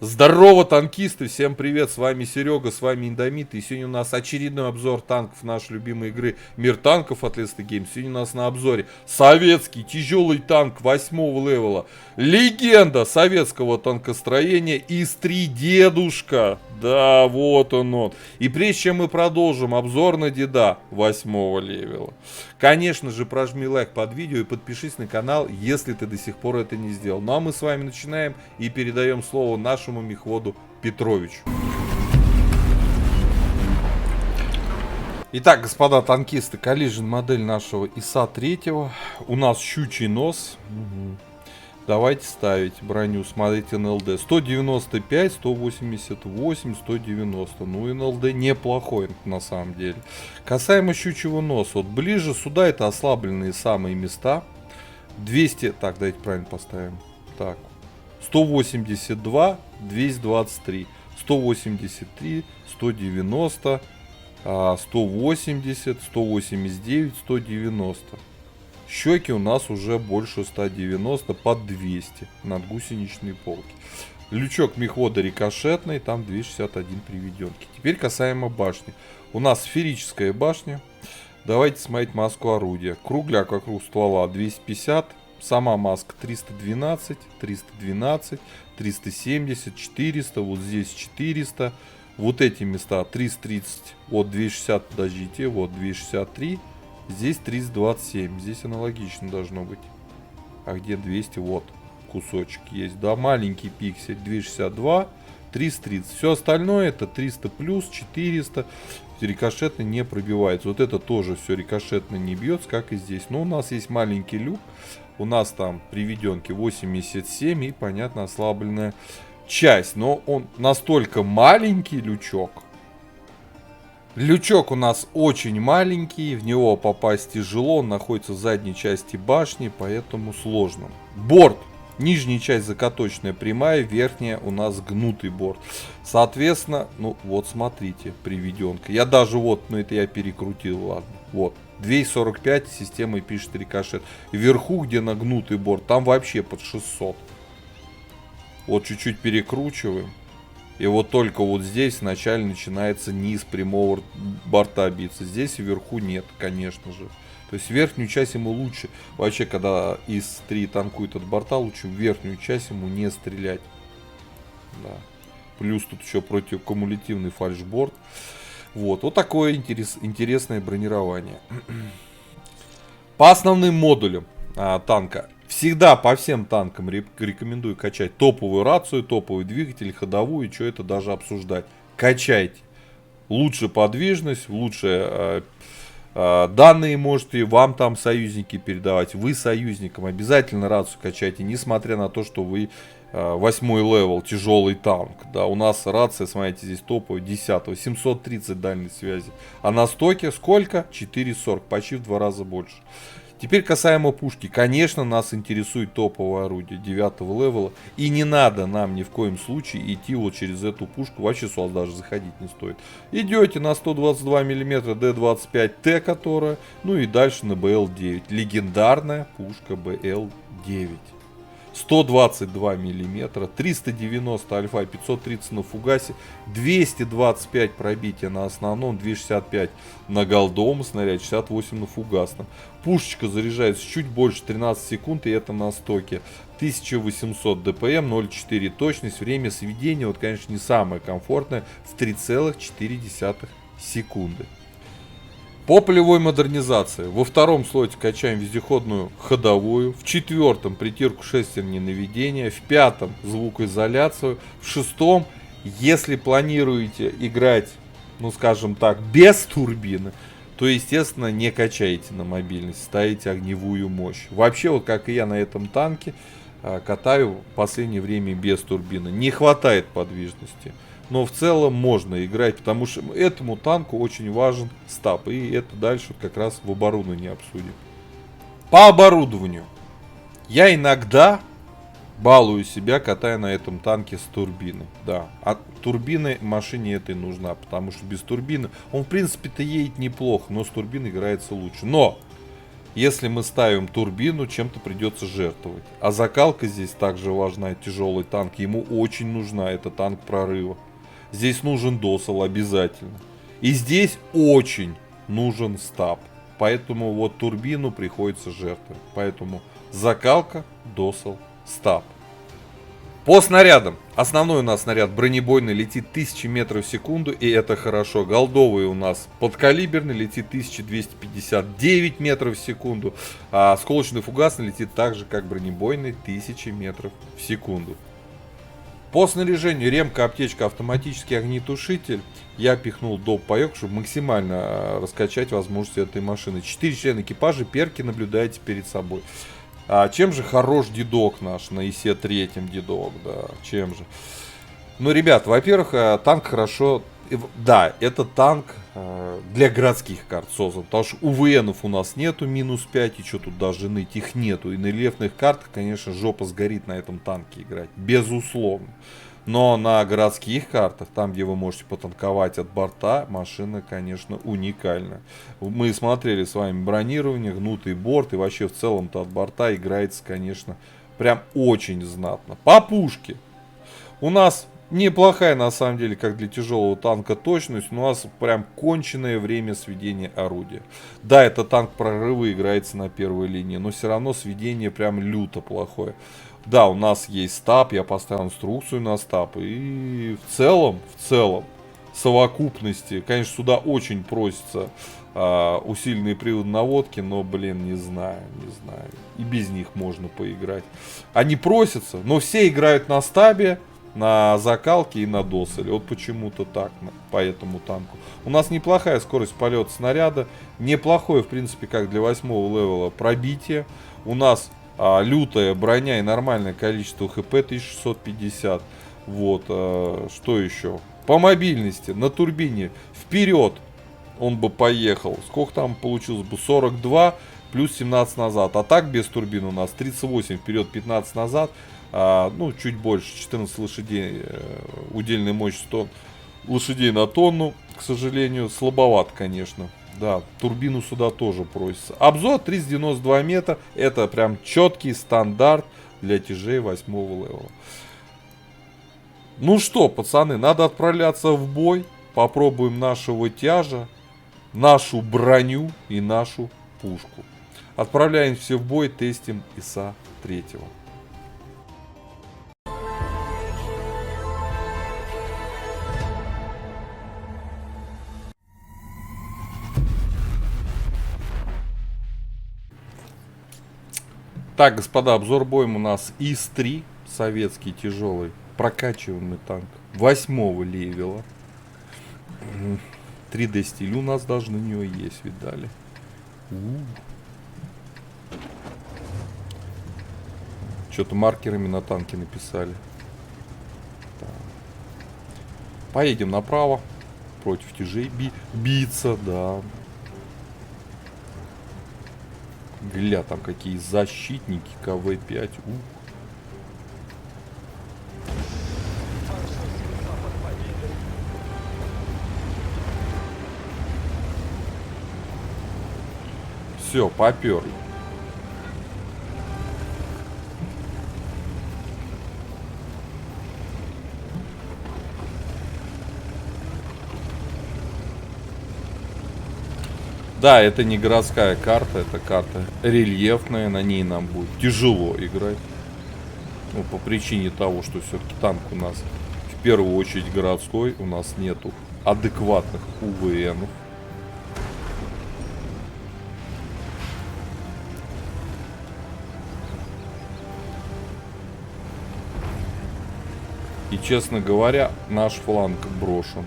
Здорово, танкисты! Всем привет! С вами Серега, с вами Индомит. И сегодня у нас очередной обзор танков нашей любимой игры Мир танков от Let's Games. Сегодня у нас на обзоре советский тяжелый танк 8 левела. Легенда советского танкостроения ИС-3 Дедушка. Да, вот он. И прежде чем мы продолжим обзор на деда 8 левела, конечно же, прожми лайк под видео и подпишись на канал, если ты до сих пор это не сделал. Ну а мы с вами начинаем и передаем слово нашему мехводу Петровичу. Итак, господа танкисты, коллижен модель нашего ИСа-3. У нас щучий нос. Давайте ставить броню, смотрите НЛД 195, 188, 190. Ну НЛД неплохой на самом деле. Касаемо щучьего носа, вот ближе сюда это ослабленные самые места. 200, так, давайте правильно поставим. Так, 182, 223, 183, 190, 180, 189, 190. Щеки у нас уже больше 190 под 200 над гусеничной полки. Лючок мехвода рикошетный, там 261 приведенки. Теперь касаемо башни. У нас сферическая башня. Давайте смотреть маску орудия. Кругляк вокруг ствола 250. Сама маска 312, 312, 370, 400. Вот здесь 400. Вот эти места 330. Вот 260, подождите. Вот 263. Здесь 327, здесь аналогично должно быть. А где 200? Вот кусочек есть. Да, маленький пиксель 262, 330. Все остальное это 300 плюс, 400. Рикошетно не пробивается. Вот это тоже все рикошетно не бьется, как и здесь. Но у нас есть маленький люк. У нас там приведенки 87 и, понятно, ослабленная часть. Но он настолько маленький лючок. Лючок у нас очень маленький, в него попасть тяжело, он находится в задней части башни, поэтому сложно. Борт. Нижняя часть закаточная прямая, верхняя у нас гнутый борт. Соответственно, ну вот смотрите, приведенка. Я даже вот, ну это я перекрутил, ладно. Вот, 245 системой пишет рикошет. Вверху, где нагнутый борт, там вообще под 600. Вот чуть-чуть перекручиваем. И вот только вот здесь вначале начинается низ прямого борта биться. Здесь вверху нет, конечно же. То есть верхнюю часть ему лучше. Вообще, когда ИС-3 танкует от борта, лучше в верхнюю часть ему не стрелять. Да. Плюс тут еще противокумулятивный фальшборд. Вот такое интересное бронирование. По основным модулям танка. Всегда по всем танкам рекомендую качать топовую рацию, топовый двигатель, ходовую, что это даже обсуждать. Качайте. Лучше подвижность, лучше данные можете вам там союзники передавать. Вы союзникам обязательно рацию качайте, несмотря на то, что вы 8 левел, тяжелый танк. Да, у нас рация, смотрите, здесь топовая 10, 730 дальней связи. А на стоке сколько? 440, почти в 2 раза больше. Теперь касаемо пушки. Конечно, нас интересует топовое орудие 9 левела. И не надо нам ни в коем случае идти вот через эту пушку. Вообще сюда даже заходить не стоит. Идете на 122 мм Д-25Т, которая. Ну и дальше на БЛ-9. Легендарная пушка БЛ-9. 122 миллиметра, 390 альфа, 530 на фугасе, 225 пробития на основном, 265 на голдовом снаряде, 68 на фугасном. Пушечка заряжается чуть больше 13 секунд, и это на стоке. 1800 дпм, 0,4 точность, время сведения, вот конечно не самое комфортное, в 3,4 секунды. По полевой модернизации. Во втором слоте качаем вездеходную ходовую. В четвертом притирку шестерни наведения. В пятом звукоизоляцию. В шестом, если планируете играть, ну скажем так, без турбины, то естественно не качаете на мобильность, ставите огневую мощь. Вообще вот как и я на этом танке катаю в последнее время без турбины. Не хватает подвижности. Но в целом можно играть, потому что этому танку очень важен стаб. И это дальше как раз в оборудовании обсудим. По оборудованию. Я иногда балую себя, катая на этом танке с турбиной. Да, а турбины машине этой нужна, потому что без турбины он в принципе-то едет неплохо, но с турбиной играется лучше. Но Если мы ставим турбину, чем-то придется жертвовать. А закалка здесь также важна. Тяжелый танк, ему очень нужна, это танк прорыва. Здесь нужен досел обязательно. И здесь очень нужен стаб. Поэтому вот турбину приходится жертвовать. Поэтому закалка, досел, стаб. По снарядам. Основной у нас снаряд бронебойный, летит 1000 метров в секунду, и это хорошо. Голдовый у нас подкалиберный, летит 1259 метров в секунду. А осколочный фугасный летит так же, как бронебойный, 1000 метров в секунду. По снаряжению ремка, аптечка, автоматический огнетушитель. Я пихнул доп. Паёк, чтобы максимально раскачать возможности этой машины. 4 члена экипажа, перки наблюдаете перед собой. Чем же хорош дедок наш на ИСе-3 дедок, да, чем же. Ну, ребят, во-первых, танк хорошо, да, это танк для городских карт создан, потому что у ВНов у нас нету -5, и что тут даже ныть, их нету. И на рельефных картах, конечно, жопа сгорит на этом танке играть, безусловно. Но на городских картах, там, где вы можете потанковать от борта, машина, конечно, уникальна. Мы смотрели с вами бронирование, гнутый борт, и вообще в целом-то от борта играется, конечно, прям очень знатно. По пушке. У нас неплохая, на самом деле, как для тяжелого танка точность, но у нас прям конченное время сведения орудия. Да, это танк прорыва, играется на первой линии, но все равно сведение прям люто плохое. Да, у нас есть стаб, я поставил инструкцию на стаб, и в целом, совокупности, конечно, сюда очень просится усиленные приводы наводки, но, блин, не знаю, и без них можно поиграть. Они просятся, но все играют на стабе, на закалке и на доселе, вот почему-то так, по этому танку. У нас неплохая скорость полета снаряда, неплохое, в принципе, как для 8-го левела пробитие, у нас лютая броня и нормальное количество хп 1650. Вот, что еще? По мобильности, на турбине, вперед он бы поехал. Сколько там получилось бы? 42 плюс 17 назад. А так без турбины у нас 38 вперед, 15 назад. Ну, чуть больше, 14 лошадей, удельная мощность лошадей на тонну. К сожалению, слабоват, конечно. Да, турбину сюда тоже просится. Обзор 392 метра. Это прям четкий стандарт для тяжей 8-го левела. Ну что, пацаны, надо отправляться в бой. Попробуем нашего тяжа, нашу броню и нашу пушку. Отправляемся в бой, тестим ИСа-3. Так, господа, обзор боем у нас ИС-3, советский тяжелый, прокачиваемый танк 8-го левела. 3D стиль у нас даже на нее есть, видали. Что-то маркерами на танке написали. Так. Поедем направо, против тяжей биться, да. Гля, там какие защитники, КВ-5. Все, поперли. Да, это не городская карта, это карта рельефная, на ней нам будет тяжело играть. Ну, по причине того, что все-таки танк у нас в первую очередь городской, у нас нету адекватных УВНов. И, честно говоря, наш фланг брошен.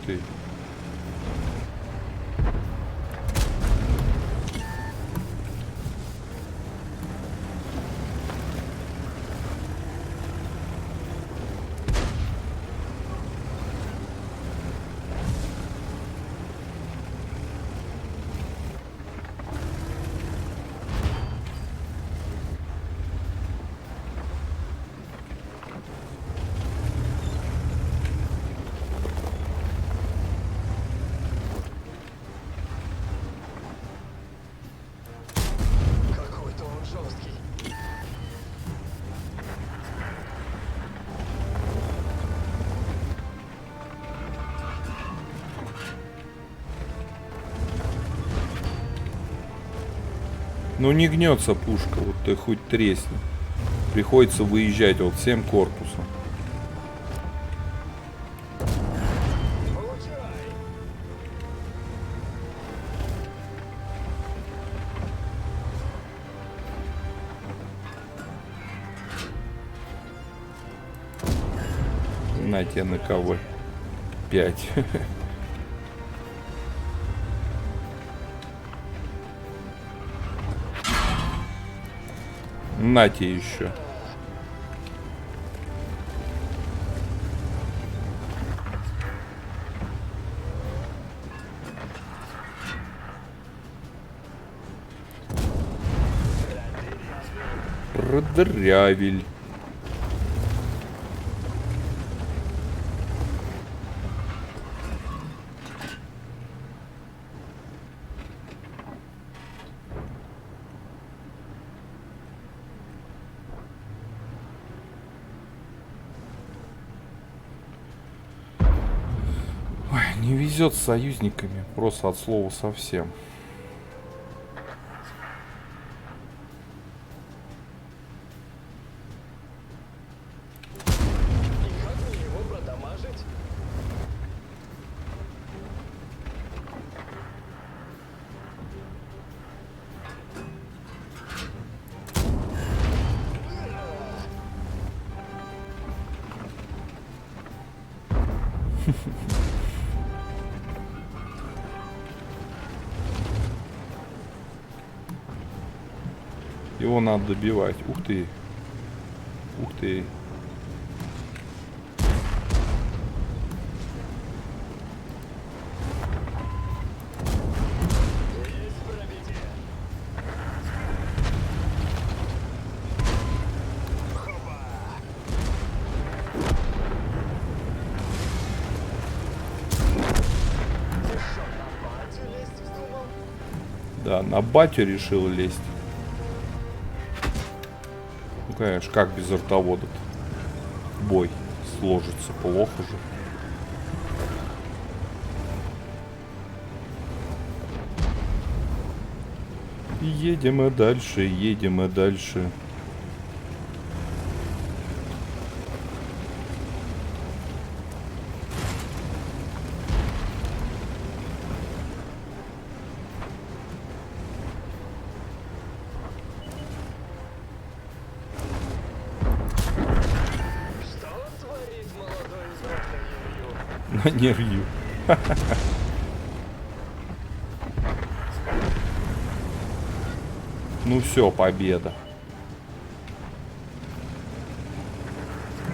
Ты. Ну не гнется пушка, вот ты хоть тресни. Приходится выезжать вот всем корпусом. На тебе на кого? 5. На тебе еще. Продырявель. Ой, не везет с союзниками, просто от слова совсем. Его надо добивать. Ух ты. Ух ты. Да, на батю решил лезть. Ну, конечно, как без вертовода-то? Бой сложится плохо же. Едем и дальше, едем и дальше. На нервью. Ну все, победа.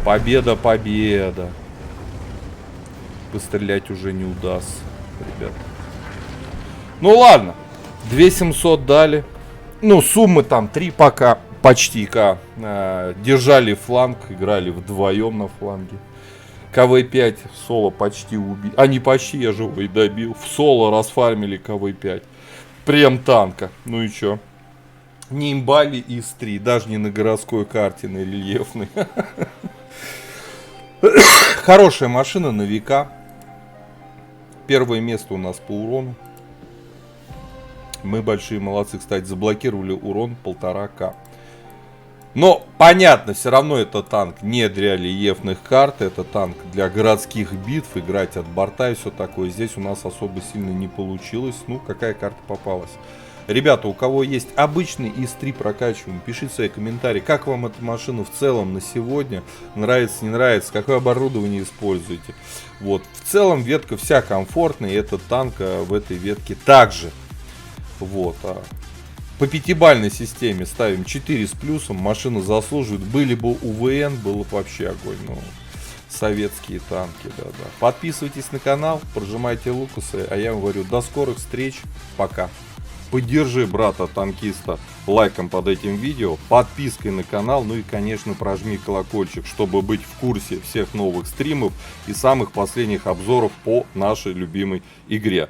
Победа, победа. Пострелять уже не удастся, ребят. Ну ладно. 2700 дали. Ну, суммы там 3 пока. Почти-ка. Держали фланг, играли вдвоем на фланге. КВ-5 в соло почти убил. А не почти, я же его и добил. В соло расфармили КВ-5. Прям танка. Ну и чё? Не имбали ИС-3. Даже не на городской карте, на рельефной. Хорошая машина на века. Первое место у нас по урону. Мы большие молодцы. Кстати, заблокировали урон 1,5К. Но понятно, все равно это танк не для рельефных карт, это танк для городских битв, играть от борта и все такое. Здесь у нас особо сильно не получилось. Ну, какая карта попалась. Ребята, у кого есть обычный ИС-3 прокачиваем, пишите свои комментарии, как вам эта машина в целом на сегодня, нравится, не нравится, какое оборудование используете. Вот, в целом ветка вся комфортная, и этот танк в этой ветке также. Вот, по пятибалльной системе ставим 4 с плюсом, машина заслуживает. Были бы УВН, было бы вообще огонь. Ну, советские танки, да-да. Подписывайтесь на канал, прожимайте лукасы, а я вам говорю, до скорых встреч, пока. Поддержи брата-танкиста лайком под этим видео, подпиской на канал, ну и, конечно, прожми колокольчик, чтобы быть в курсе всех новых стримов и самых последних обзоров по нашей любимой игре.